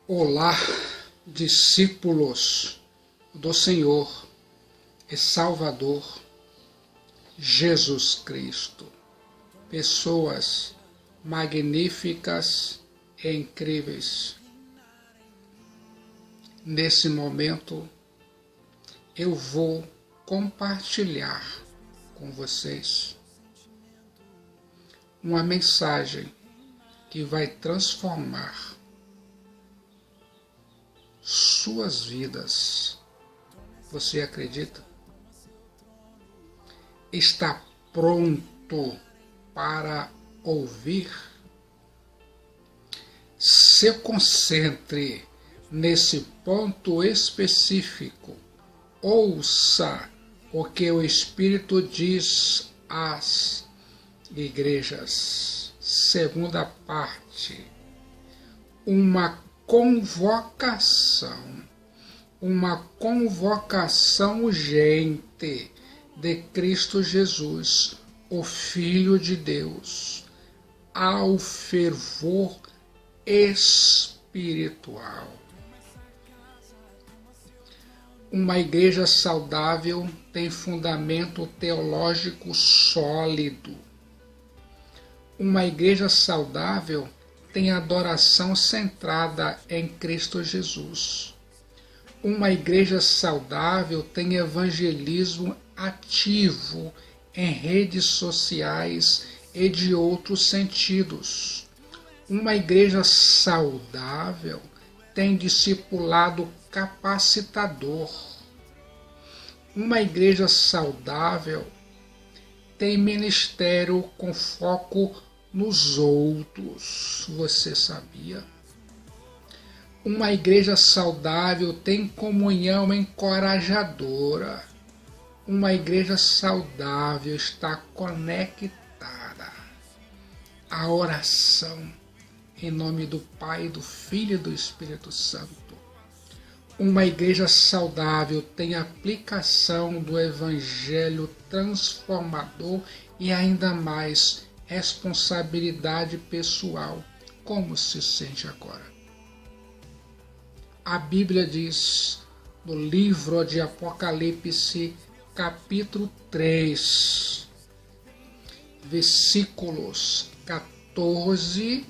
Olá, discípulos do Senhor e Salvador Jesus Cristo. Pessoas magníficas e incríveis. Nesse momento, eu vou compartilhar com vocês uma mensagem que vai transformar suas vidas. Você acredita? Está pronto para ouvir? Se concentre nesse ponto específico. Ouça o que o Espírito diz às igrejas. Segunda parte. Uma convocação urgente de Cristo Jesus, o Filho de Deus, ao fervor espiritual. Uma igreja saudável tem fundamento teológico sólido. Uma igreja saudável tem adoração centrada em Cristo Jesus. Uma igreja saudável tem evangelismo ativo em redes sociais e de outros sentidos. Uma igreja saudável tem discipulado capacitador. Uma igreja saudável tem ministério com foco nos outros. Você sabia? Uma igreja saudável tem comunhão encorajadora. Uma igreja saudável está conectada à oração em nome do Pai, do Filho e do Espírito Santo. Uma igreja saudável tem aplicação do Evangelho transformador e ainda mais responsabilidade pessoal. Como se sente agora? A Bíblia diz no livro de Apocalipse, capítulo 3, versículos 14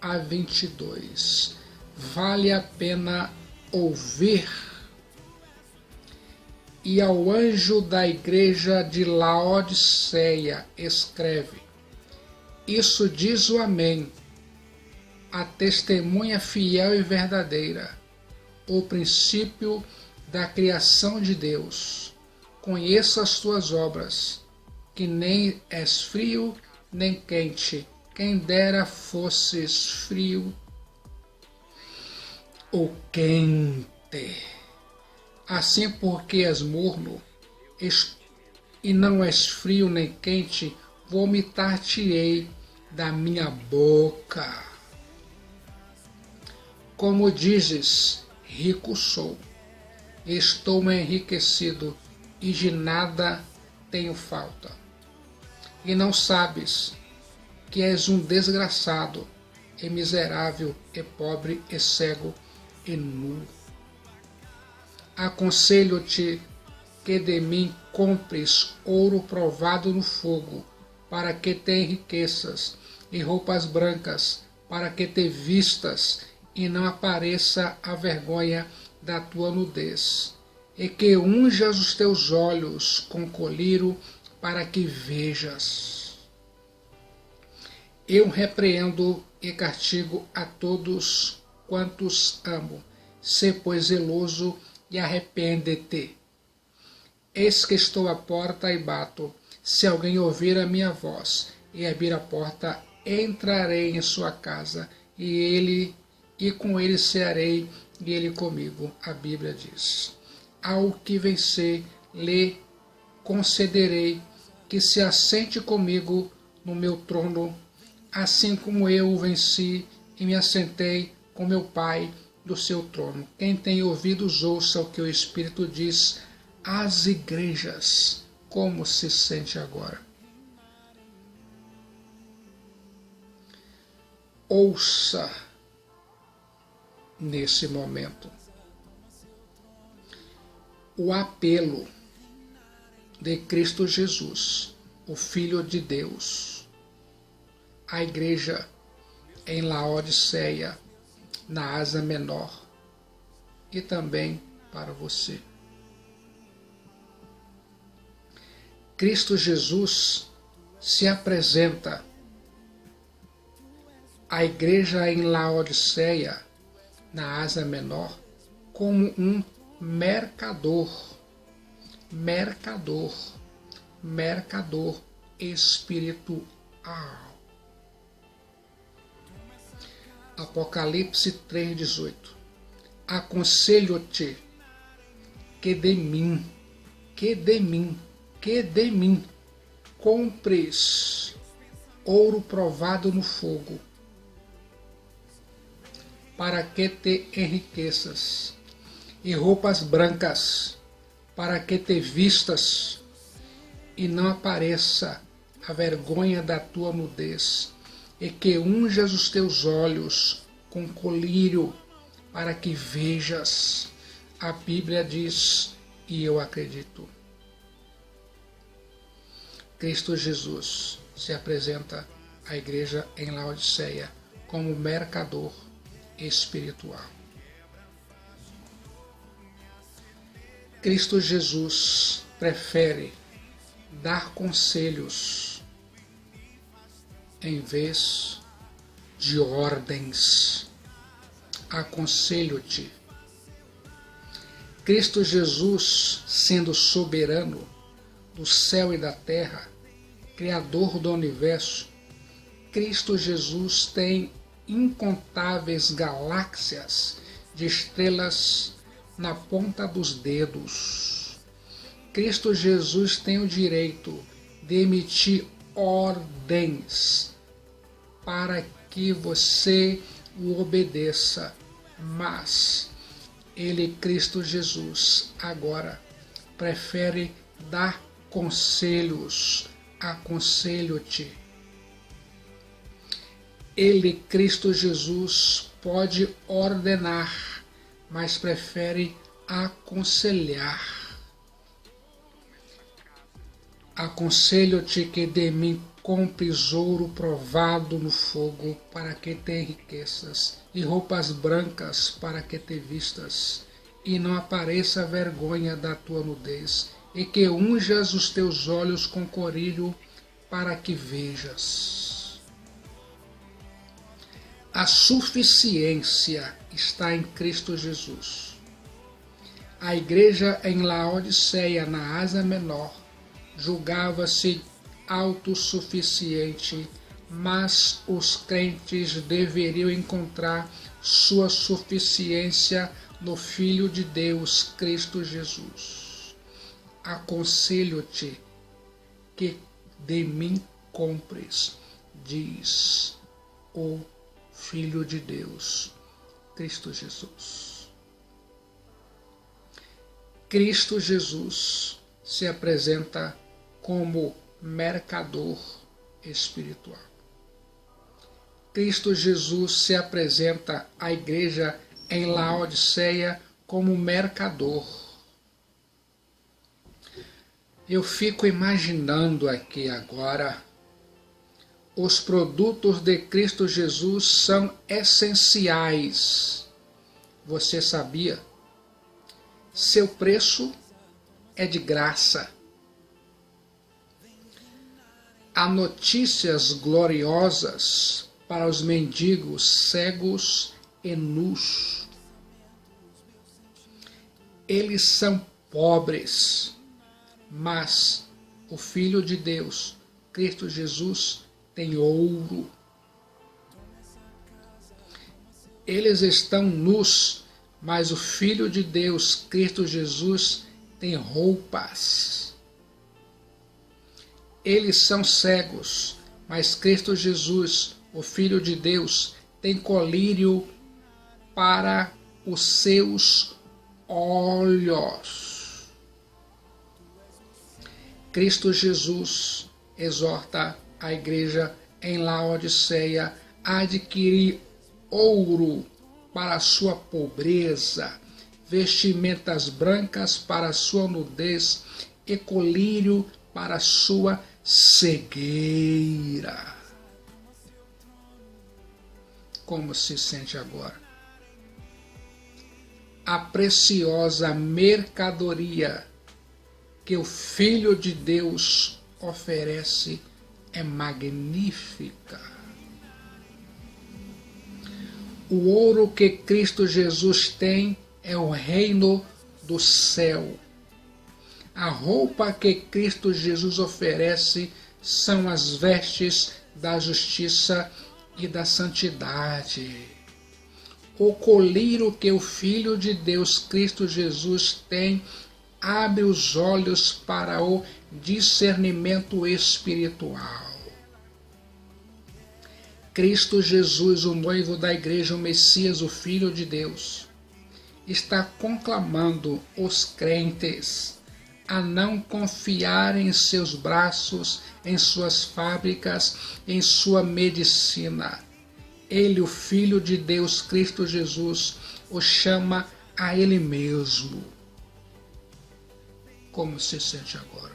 a 22. Vale a pena ouvir. E ao anjo da igreja de Laodiceia escreve: Isso diz o Amém, a testemunha fiel e verdadeira, o princípio da criação de Deus. Conheço as tuas obras, que nem és frio nem quente. Quem dera fosses frio ou quente. Assim, porque és morno e não és frio nem quente, vomitar-te-ei da minha boca. Como dizes, rico sou, estou enriquecido e de nada tenho falta. E não sabes que és um desgraçado, e miserável, e pobre, e cego, e nu. Aconselho-te que de mim compres ouro provado no fogo, para que te enriqueças, e roupas brancas, para que te vistas, e não apareça a vergonha da tua nudez, e que unjas os teus olhos com colírio, para que vejas. Eu repreendo e castigo a todos quantos amo. Sê, pois, zeloso e arrepende-te. Eis que estou à porta e bato. Se alguém ouvir a minha voz e abrir a porta, entrarei em sua casa, e com ele cearei, e ele comigo. A Bíblia diz: Ao que vencer, lhe concederei que se assente comigo no meu trono, assim como eu o venci e me assentei com meu Pai do seu trono. Quem tem ouvidos, ouça o que o Espírito diz às igrejas. Como se sente agora? Ouça nesse momento. O apelo de Cristo Jesus, o Filho de Deus, à igreja em Laodiceia, na Ásia Menor, e também para você. Cristo Jesus se apresenta à igreja em Laodiceia, na Ásia Menor, como um mercador espiritual. Apocalipse 3,18. Aconselho-te que de mim compres ouro provado no fogo, para que te enriqueças, e roupas brancas, para que te vistas, e não apareça a vergonha da tua nudez, e que unjas os teus olhos com colírio, para que vejas. A Bíblia diz, e eu acredito. Cristo Jesus se apresenta à igreja em Laodiceia como mercador espiritual. Cristo Jesus prefere dar conselhos em vez de ordens. Aconselho-te. Cristo Jesus, sendo soberano do céu e da terra, Criador do universo, Cristo Jesus tem incontáveis galáxias de estrelas na ponta dos dedos. Cristo Jesus tem o direito de emitir ordens para que você o obedeça, mas ele, Cristo Jesus, agora prefere dar conselhos. Aconselho-te. Ele, Cristo Jesus, pode ordenar, mas prefere aconselhar. Aconselho-te que de mim compres ouro provado no fogo, para que te enriqueças, e roupas brancas, para que te vistas, e não apareça a vergonha da tua nudez, e que unjas os teus olhos com colírio, para que vejas. A suficiência está em Cristo Jesus. A igreja em Laodiceia, na Ásia Menor, julgava-se autossuficiente, mas os crentes deveriam encontrar sua suficiência no Filho de Deus, Cristo Jesus. Aconselho-te que de mim compres, diz o Filho de Deus, Cristo Jesus. Cristo Jesus se apresenta como mercador espiritual. Cristo Jesus se apresenta à igreja em Laodiceia como mercador. Eu fico imaginando aqui agora, os produtos de Cristo Jesus são essenciais. Você sabia? Seu preço é de graça. Há notícias gloriosas para os mendigos, cegos e nus. Eles são pobres, mas o Filho de Deus, Cristo Jesus, tem ouro. Eles estão nus, mas o Filho de Deus, Cristo Jesus, tem roupas. Eles são cegos, mas Cristo Jesus, o Filho de Deus, tem colírio para os seus olhos. Cristo Jesus exorta a igreja em Laodiceia a adquirir ouro para a sua pobreza, vestimentas brancas para a sua nudez e colírio para a sua cegueira. Como se sente agora? A preciosa mercadoria que o Filho de Deus oferece é magnífica. O ouro que Cristo Jesus tem é o reino do céu. A roupa que Cristo Jesus oferece são as vestes da justiça e da santidade. O colírio que o Filho de Deus, Cristo Jesus, tem abre os olhos para o discernimento espiritual. Cristo Jesus, o noivo da igreja, o Messias, o Filho de Deus, está conclamando os crentes a não confiarem em seus braços, em suas fábricas, em sua medicina. Ele, o Filho de Deus, Cristo Jesus, o chama a Ele mesmo. Como se sente agora?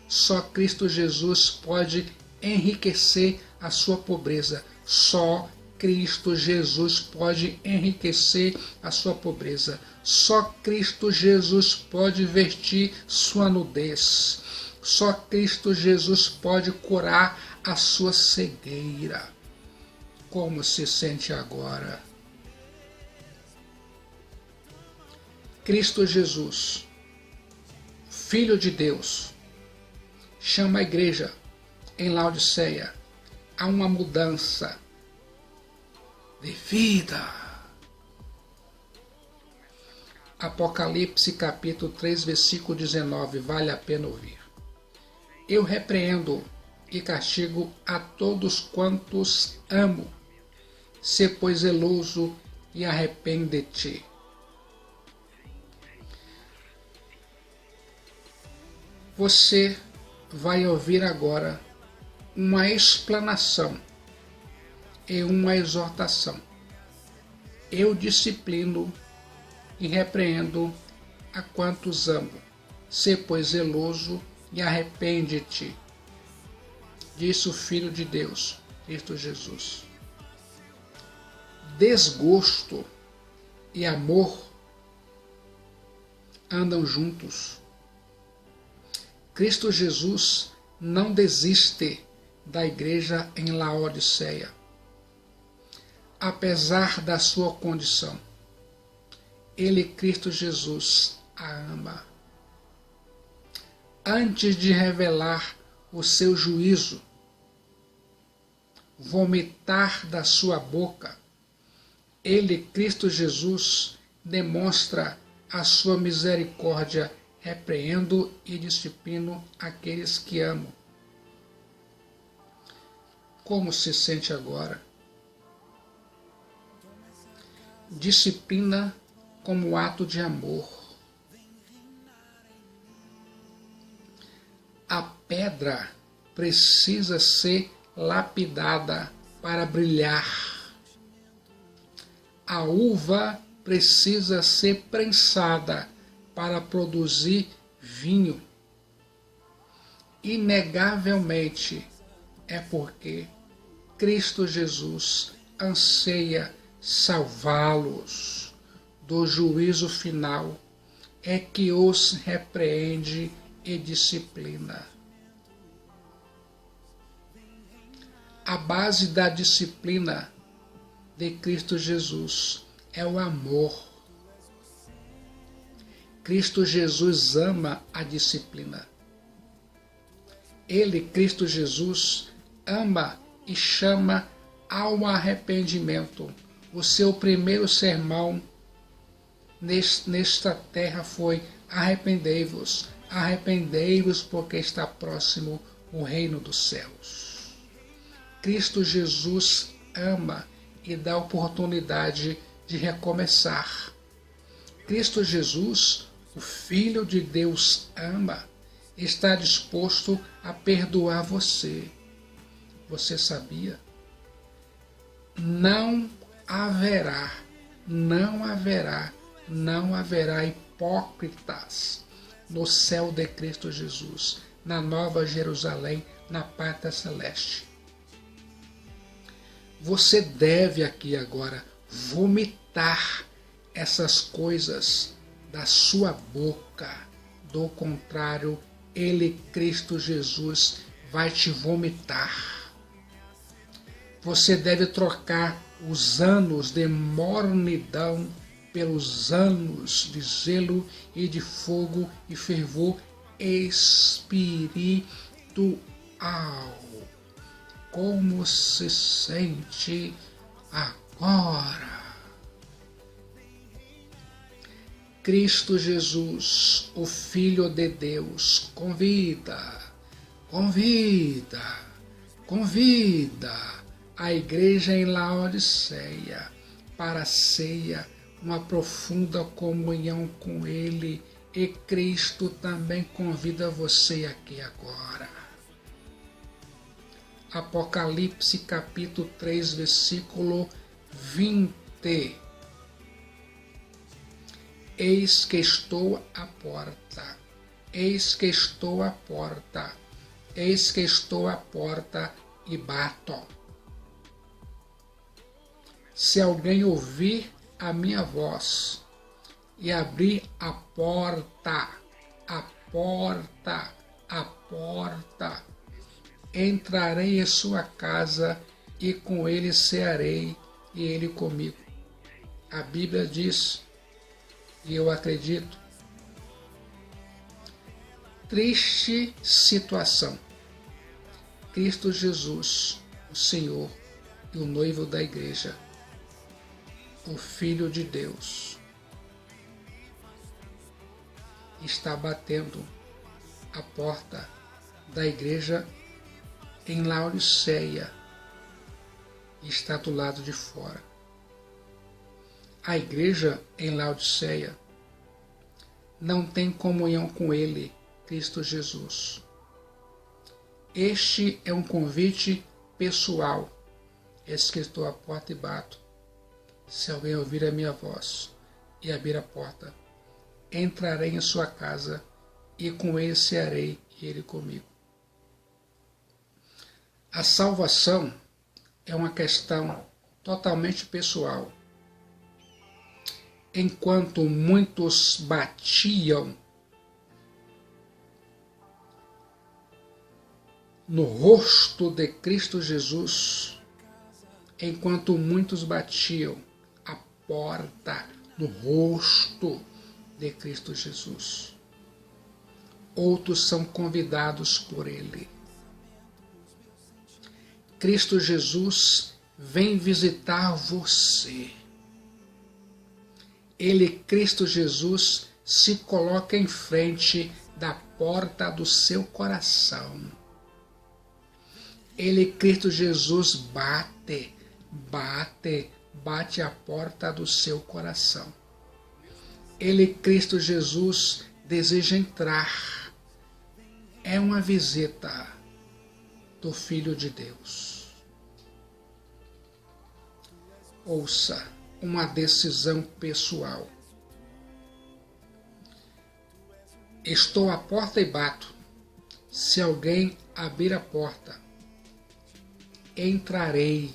Só Cristo Jesus pode enriquecer a sua pobreza. Só Cristo Jesus pode enriquecer a sua pobreza. Só Cristo Jesus pode vestir sua nudez. Só Cristo Jesus pode curar a sua cegueira. Como se sente agora? Cristo Jesus, Filho de Deus, chama a igreja em Laodiceia a uma mudança de vida. Apocalipse capítulo 3, versículo 19, vale a pena ouvir. Eu repreendo e castigo a todos quantos amo. Sê, pois, zeloso e arrepende-te. Você vai ouvir agora uma explanação e uma exortação. Eu disciplino e repreendo a quantos amo. Sê, pois, zeloso e arrepende-te, disse o Filho de Deus, Cristo Jesus. Desgosto e amor andam juntos. Cristo Jesus não desiste da igreja em Laodiceia, apesar da sua condição. Ele, Cristo Jesus, a ama. Antes de revelar o seu juízo, vomitar da sua boca, ele, Cristo Jesus, demonstra a sua misericórdia, repreendo e disciplino aqueles que amo. Como se sente agora? Disciplina como ato de amor. A pedra precisa ser lapidada para brilhar. A uva precisa ser prensada para produzir vinho. Inegavelmente é porque Cristo Jesus anseia salvá-los do juízo final, é que os repreende e disciplina. A base da disciplina de Cristo Jesus é o amor. Cristo Jesus ama a disciplina. Ele, Cristo Jesus, ama e chama ao arrependimento. O seu primeiro sermão nesta terra foi: arrependei-vos, arrependei-vos, porque está próximo o reino dos céus. Cristo Jesus ama e dá oportunidade de recomeçar. Cristo Jesus, o Filho de Deus, ama, está disposto a perdoar você. Você sabia? Não não haverá hipócritas no céu de Cristo Jesus, na Nova Jerusalém, na pátria celeste. Você deve aqui agora vomitar essas coisas da sua boca. Do contrário, Ele, Cristo Jesus, vai te vomitar. Você deve trocar os anos de mornidão pelos anos de zelo e de fogo e fervor espiritual. Como se sente agora? Cristo Jesus, o Filho de Deus, convida a igreja em Laodiceia para a ceia, uma profunda comunhão com Ele, e Cristo também convida você aqui agora. Apocalipse capítulo 3, versículo 20. Eis que estou à porta, eis que estou à porta, eis que estou à porta e bato. Se alguém ouvir a minha voz e abrir a porta, entrarei em sua casa e com ele cearei e ele comigo. A Bíblia diz, e eu acredito, triste situação. Cristo Jesus, o Senhor e o noivo da igreja, o Filho de Deus, está batendo a porta da igreja em Laodiceia e está do lado de fora. A igreja em Laodiceia não tem comunhão com Ele, Cristo Jesus. Este é um convite pessoal. Eis que estou à porta e bato. Se alguém ouvir a minha voz e abrir a porta, entrarei em sua casa e com ele cearei e ele comigo. A salvação é uma questão totalmente pessoal. Enquanto muitos batiam no rosto de Cristo Jesus, enquanto muitos batiam a porta no rosto de Cristo Jesus, outros são convidados por Ele. Cristo Jesus vem visitar você. Ele, Cristo Jesus, se coloca em frente da porta do seu coração. Ele, Cristo Jesus, bate a porta do seu coração. Ele, Cristo Jesus, deseja entrar. É uma visita do Filho de Deus. Ouça, uma decisão pessoal. Estou à porta e bato. Se alguém abrir a porta, entrarei.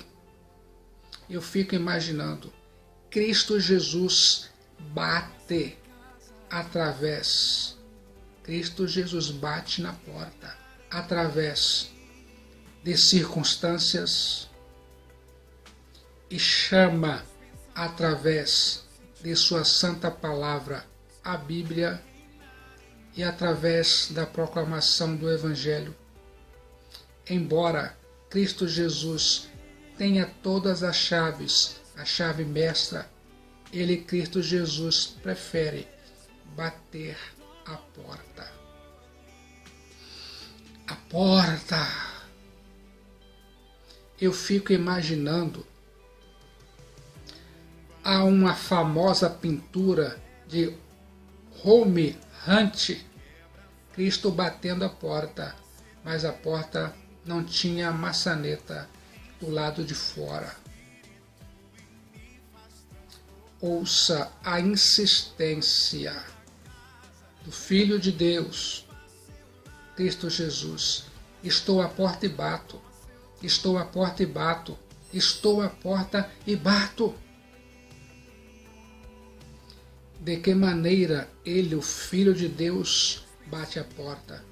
Eu fico imaginando, Cristo Jesus bate através. Cristo Jesus bate na porta através de circunstâncias e chama através de sua santa palavra, a Bíblia, e através da proclamação do Evangelho. Embora Cristo Jesus tenha todas as chaves, a chave mestra, Ele, Cristo Jesus, prefere bater a porta. A porta. Eu fico imaginando há uma famosa pintura de Rembrandt, Cristo batendo a porta, mas a porta não tinha maçaneta do lado de fora. ouça a insistência do Filho de Deus, Cristo Jesus. Estou à porta e bato. Estou à porta e bato. Estou à porta e bato. De que maneira ele, o Filho de Deus, bate a porta?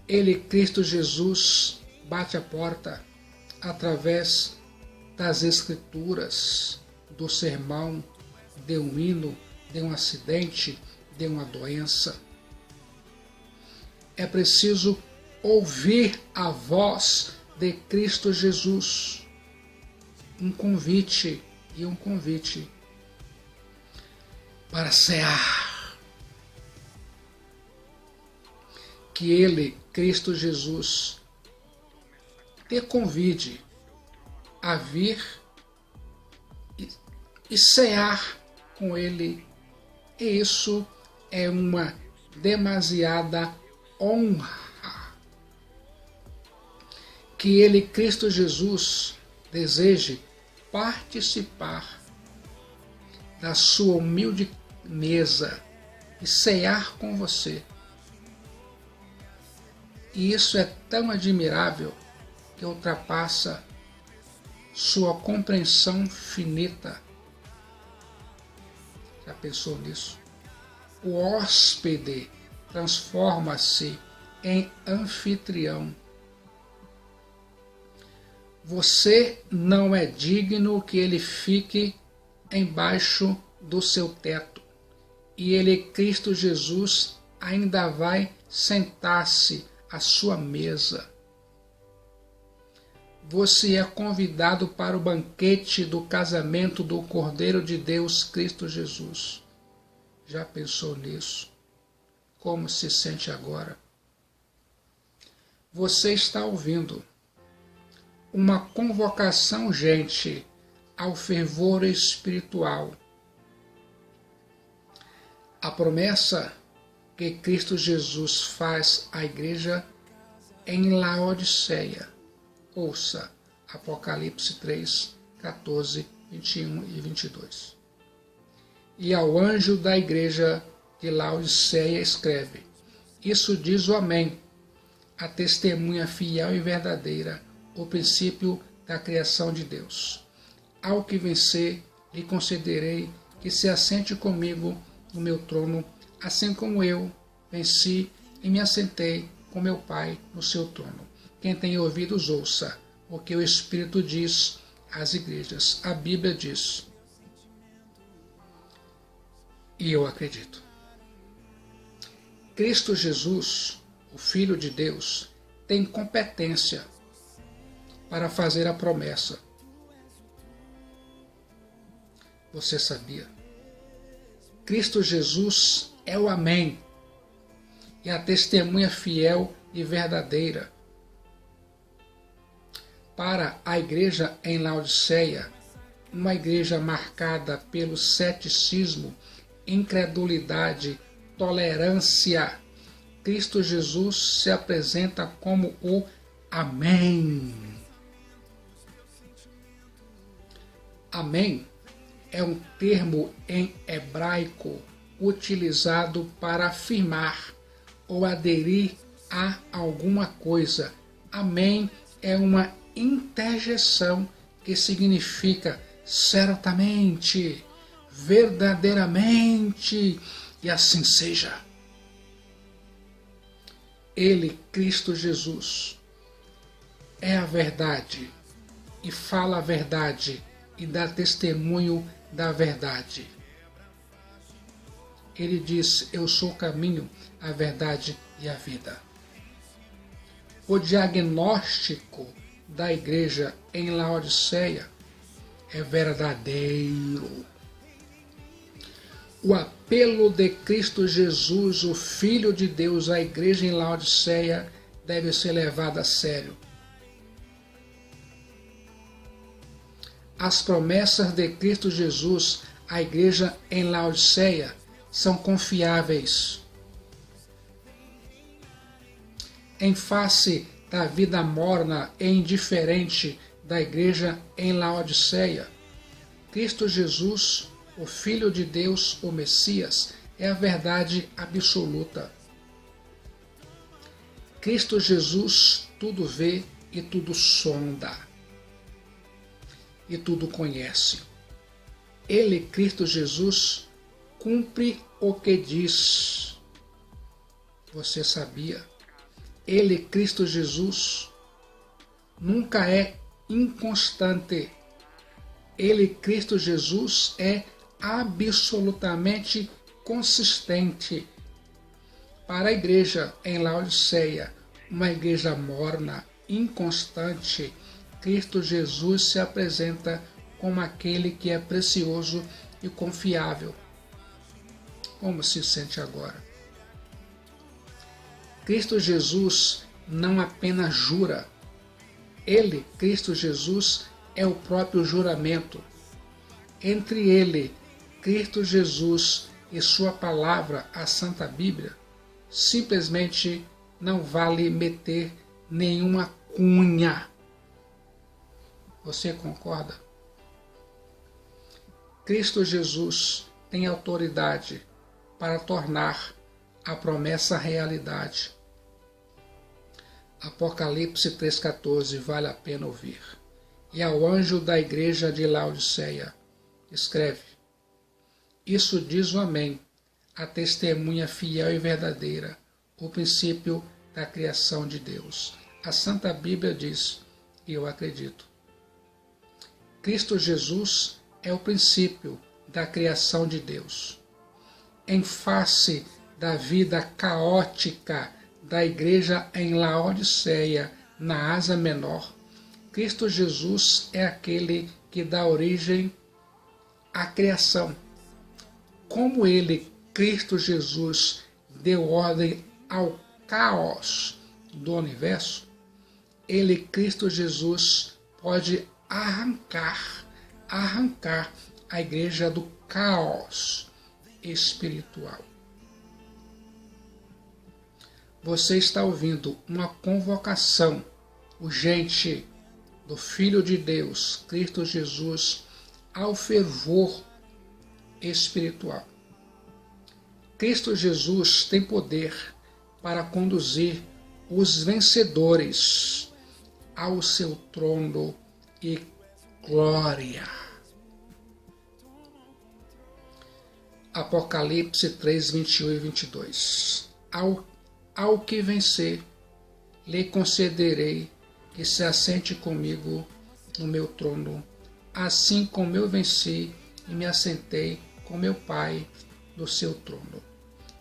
Ele, Cristo Jesus, bate a porta através das Escrituras, do sermão, de um hino, de um acidente, de uma doença. É preciso ouvir a voz de Cristo Jesus. Um convite para cear. Que ele, Cristo Jesus, te convide a vir e cear com ele. E isso é uma demasiada honra. Que ele, Cristo Jesus, deseje participar da sua humilde mesa e cear com você. E isso é tão admirável que ultrapassa sua compreensão finita. Já pensou nisso? O hóspede transforma-se em anfitrião. Você não é digno que ele fique embaixo do seu teto. E ele, Cristo Jesus, ainda vai sentar-se à sua mesa. Você é convidado para o banquete do casamento do Cordeiro de Deus, Cristo Jesus. Já pensou nisso? Como se sente agora? Você está ouvindo uma convocação urgente ao fervor espiritual. A promessa que Cristo Jesus faz à igreja em Laodiceia. Ouça Apocalipse 3, 14, 21 e 22. E ao anjo da igreja de Laodiceia escreve: Isso diz o Amém, a testemunha fiel e verdadeira, o princípio da criação de Deus. Ao que vencer, lhe concederei que se assente comigo no meu trono, assim como eu venci e me assentei com meu Pai no seu trono. Quem tem ouvidos, ouça o que o Espírito diz às igrejas. A Bíblia diz, e eu acredito. Cristo Jesus, o Filho de Deus, tem competência para fazer a promessa. Você sabia? Cristo Jesus é o Amém e a testemunha fiel e verdadeira. Para a igreja em Laodiceia, uma igreja marcada pelo ceticismo, incredulidade, tolerância, Cristo Jesus se apresenta como o Amém. Amém é um termo em hebraico utilizado para afirmar ou aderir a alguma coisa. Amém é uma interjeição que significa certamente, verdadeiramente, e assim seja. Ele, Cristo Jesus, é a verdade e fala a verdade e dá testemunho da verdade. Ele diz, eu sou o caminho, a verdade e a vida. O diagnóstico da igreja em Laodiceia é verdadeiro. O apelo de Cristo Jesus, o Filho de Deus, à igreja em Laodiceia deve ser levado a sério. As promessas de Cristo Jesus à igreja em Laodiceia são confiáveis. Em face da vida morna e indiferente da igreja em Laodiceia, Cristo Jesus, o Filho de Deus, o Messias, é a verdade absoluta. Cristo Jesus tudo vê e tudo sonda. E tudo conhece. Ele, Cristo Jesus, cumpre o que diz. Você sabia? Ele, Cristo Jesus, nunca é inconstante. Ele, Cristo Jesus, é absolutamente consistente. Para a igreja em Laodiceia, uma igreja morna, inconstante, Cristo Jesus se apresenta como aquele que é precioso e confiável. Como se sente agora? Cristo Jesus não apenas jura. Ele, Cristo Jesus, é o próprio juramento. Entre ele, Cristo Jesus e sua palavra, a Santa Bíblia, simplesmente não vale meter nenhuma cunha. Você concorda? Cristo Jesus tem autoridade para tornar a promessa realidade. Apocalipse 3,14 vale a pena ouvir. E ao anjo da igreja de Laodiceia, escreve: Isso diz o Amém, a testemunha fiel e verdadeira, o princípio da criação de Deus. A Santa Bíblia diz, e eu acredito. Cristo Jesus é o princípio da criação de Deus. Em face da vida caótica da igreja em Laodiceia, na Ásia Menor, Cristo Jesus é aquele que dá origem à criação. Como ele, Cristo Jesus, deu ordem ao caos do universo, ele, Cristo Jesus, pode arrancar a igreja do caos espiritual. Você está ouvindo uma convocação urgente do Filho de Deus, Cristo Jesus, ao fervor espiritual. Cristo Jesus tem poder para conduzir os vencedores ao seu trono e glória. Apocalipse 3, 21 e 22. Ao que vencer, lhe concederei que se assente comigo no meu trono, assim como eu venci e me assentei com meu Pai no seu trono.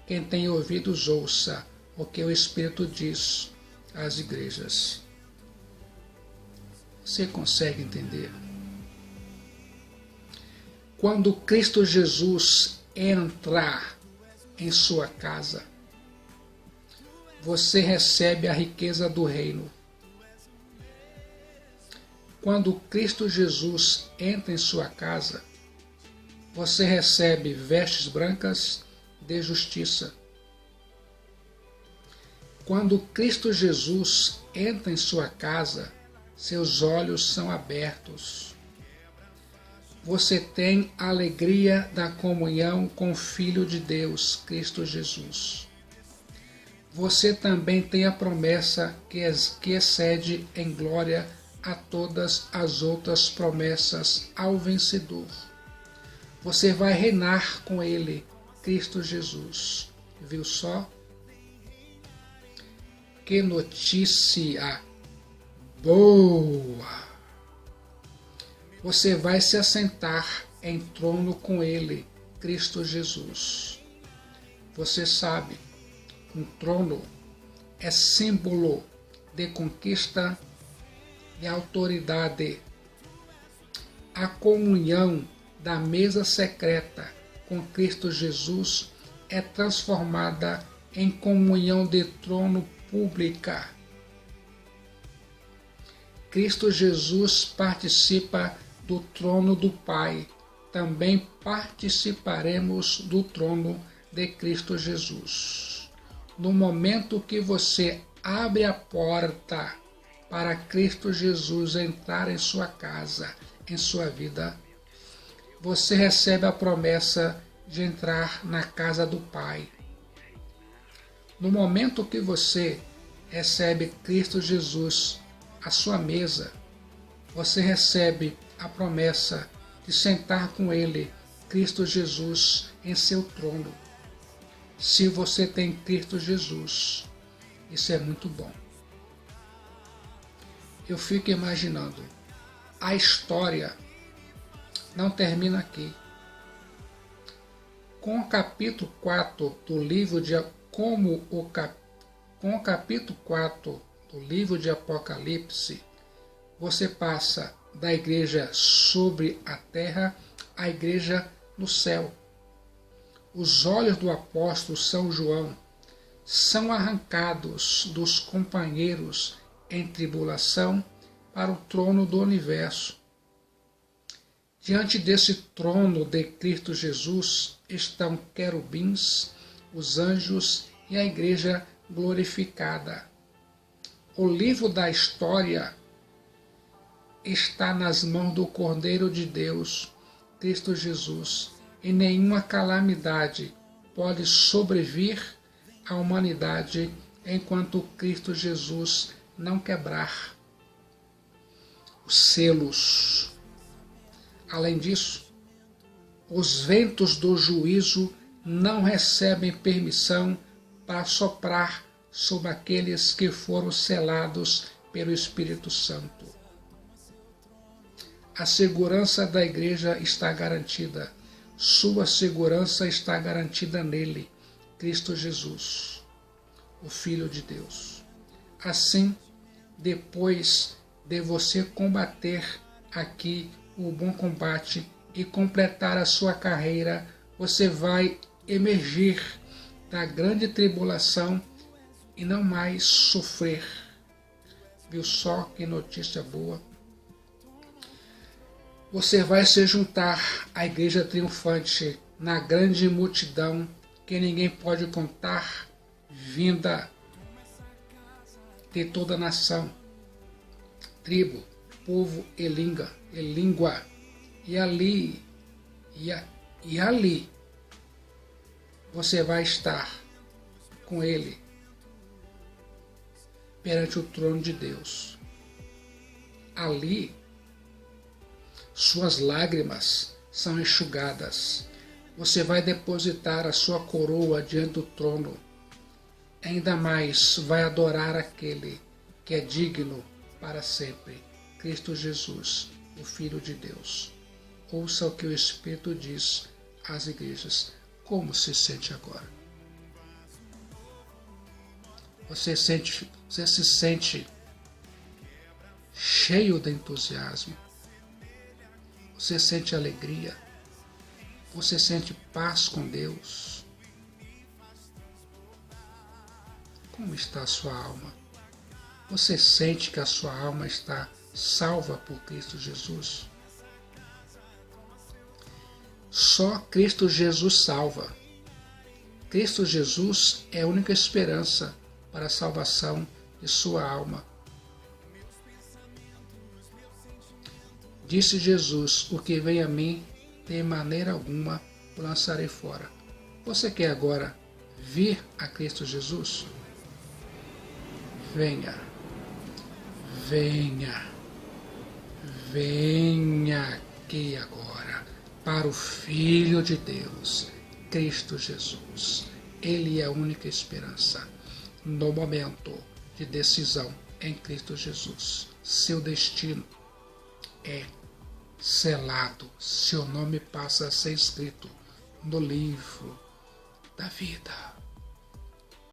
Quem tem ouvidos, ouça o que o Espírito diz às igrejas. Você consegue entender? Quando Cristo Jesus entrar em sua casa, você recebe a riqueza do reino. Quando Cristo Jesus entra em sua casa, você recebe vestes brancas de justiça. Quando Cristo Jesus entra em sua casa, seus olhos são abertos. Você tem a alegria da comunhão com o Filho de Deus, Cristo Jesus. Você também tem a promessa que excede em glória a todas as outras promessas ao vencedor. Você vai reinar com ele, Cristo Jesus. Viu só? Que notícia boa! Você vai se assentar em trono com ele, Cristo Jesus. Você sabe, um trono é símbolo de conquista e autoridade. A comunhão da mesa secreta com Cristo Jesus é transformada em comunhão de trono pública. Cristo Jesus participa do trono do Pai. Também participaremos do trono de Cristo Jesus. No momento que você abre a porta para Cristo Jesus entrar em sua casa, em sua vida, você recebe a promessa de entrar na casa do Pai. No momento que você recebe Cristo Jesus à sua mesa, você recebe a promessa de sentar com Ele, Cristo Jesus, em seu trono. Se você tem Cristo Jesus, isso é muito bom. Eu fico imaginando, a história não termina aqui. Com o capítulo 4 do livro de com o capítulo 4 do livro de Apocalipse, você passa da igreja sobre a terra à igreja no céu. Os olhos do apóstolo São João são arrancados dos companheiros em tribulação para o trono do universo. Diante desse trono de Cristo Jesus estão querubins, os anjos e a igreja glorificada. O livro da história está nas mãos do Cordeiro de Deus, Cristo Jesus, e nenhuma calamidade pode sobrevir à humanidade enquanto Cristo Jesus não quebrar os selos. Além disso, os ventos do juízo não recebem permissão para soprar sobre aqueles que foram selados pelo Espírito Santo. A segurança da igreja está garantida. Sua segurança está garantida nele, Cristo Jesus, o Filho de Deus. Assim, depois de você combater aqui o bom combate e completar a sua carreira, você vai emergir da grande tribulação e não mais sofrer. Viu só que notícia boa? Você vai se juntar à igreja triunfante na grande multidão que ninguém pode contar, vinda de toda a nação, tribo, povo e língua. E ali você vai estar com ele perante o trono de Deus. Ali suas lágrimas são enxugadas. Você vai depositar a sua coroa diante do trono. Ainda mais vai adorar aquele que é digno para sempre, Cristo Jesus, o Filho de Deus. Ouça o que o Espírito diz às igrejas. Como se sente agora? Você se sente cheio de entusiasmo? Você sente alegria? Você sente paz com Deus? Como está a sua alma? Você sente que a sua alma está salva por Cristo Jesus? Só Cristo Jesus salva. Cristo Jesus é a única esperança para a salvação de sua alma. Disse Jesus: o que vem a mim, de maneira alguma o lançarei fora. Você quer agora vir a Cristo Jesus? Venha, venha, venha aqui agora para o Filho de Deus, Cristo Jesus. Ele é a única esperança no momento de decisão em Cristo Jesus. Seu destino é selado, seu nome passa a ser escrito no livro da vida.